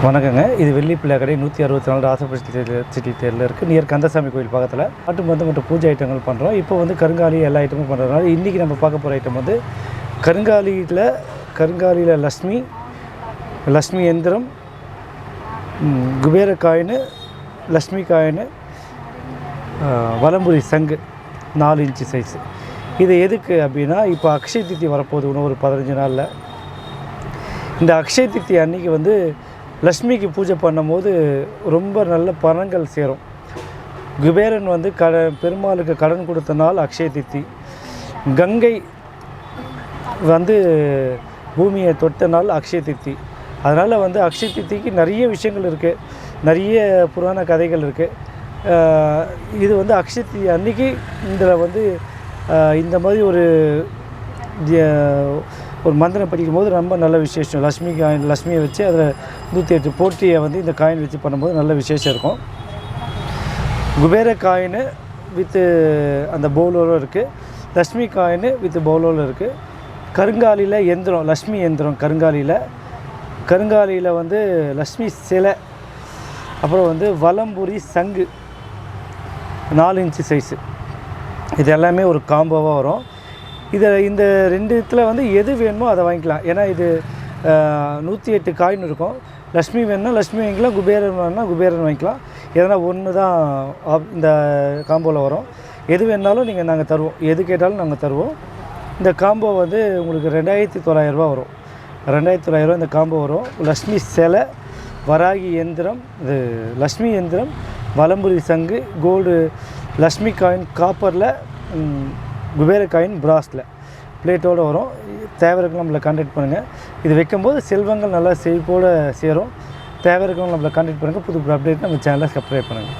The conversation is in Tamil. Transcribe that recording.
வணக்கங்க. இது வெள்ளிப்பிள்ளை கடை 164 ராசபுரத்தி சிட்டி தேரில் இருக்குது. நியர் கந்தசாமி கோயில் பக்கத்தில் நாட்டு மருந்து மற்றும் பூஜை ஐட்டங்கள் பண்ணுறோம். இப்போ வந்து கருங்காலி எல்லா ஐட்டமும் பண்ணுறதுனால இன்றைக்கி நம்ம பார்க்க போகிற ஐட்டம் வந்து கருங்காலியில் லக்ஷ்மி எந்திரம், குபேர காயின், லக்ஷ்மி காயின், வலம்புரி சங்கு 4 இன்ச்சு சைஸு. இது எதுக்கு அப்படின்னா, இப்போ அக்ஷய தித்தி வரப்போகுது இன்னும் ஒரு 15 நாளில். இந்த அக்ஷய தித்தி அன்றைக்கி வந்து லக்ஷ்மிக்கு பூஜை பண்ணும்போது ரொம்ப நல்ல பலன்கள் சேரும். குபேரன் வந்து பெருமாளுக்கு கடன் கொடுத்த நாள் அக்ஷய தித்தி. கங்கை வந்து பூமியை தொட்ட நாள் அக்ஷய தித்தி. அதனால் வந்து அக்ஷய தித்திக்கு நிறைய விஷயங்கள் இருக்குது, நிறைய புராண கதைகள் இருக்குது. இது வந்து அக்ஷய தித்தி அன்றைக்கி இதில் வந்து இந்த மாதிரி ஒரு மந்திரம் படிக்கும் போது ரொம்ப நல்ல விசேஷம். லக்ஷ்மியை வச்சு அதில் 108 போட்டியை வந்து இந்த காயின் வச்சு பண்ணும்போது நல்ல விசேஷம் இருக்கும். குபேர காயின் வித்து அந்த பவுலோடு இருக்குது, லக்ஷ்மி காயின் வித் பவுலோடு இருக்குது. கருங்காலியில் எந்திரம், லக்ஷ்மி எந்திரம் கருங்காலியில் வந்து லக்ஷ்மி சிலை, அப்புறம் வந்து வலம்புரி சங்கு 4 இன்ச்சு சைஸு. இது எல்லாமே ஒரு காம்போவாக வரும். இந்த 2 இதில் வந்து எது வேணுமோ அதை வாங்கிக்கலாம். ஏன்னா இது 108 காயின் இருக்கும். லக்ஷ்மி வேணும்னா லக்ஷ்மி வாங்கிக்கலாம், குபேரன் வேணும்னா குபேரன் வாங்கிக்கலாம். எதனா ஒன்று தான் இந்த காம்போவில் வரும். எது வேணாலும் நாங்கள் தருவோம், எது கேட்டாலும் நாங்கள் தருவோம். இந்த காம்போ வந்து உங்களுக்கு 2900 ரூபா வரும். 2900 ரூபா இந்த காம்போ வரும். லக்ஷ்மி சிலை, வராகி எந்திரம், இது லக்ஷ்மி எந்திரம், வலம்புரி சங்கு, கோல்டு லக்ஷ்மி காயின் காப்பரில், குபேர காயின் பிராஸில் பிளேட்டோடு வரும். தேவைக்கு நம்மளை கான்டாக்ட் பண்ணுங்கள். இது வைக்கும்போது செல்வங்கள் நல்லா செழிப்போடு சேரும். தேவைக்கு நம்மளை கான்டாக்ட் பண்ணுங்கள். புது அப்டேட் நம்ம சேனலை சப்ஸ்கிரைப் பண்ணுங்கள்.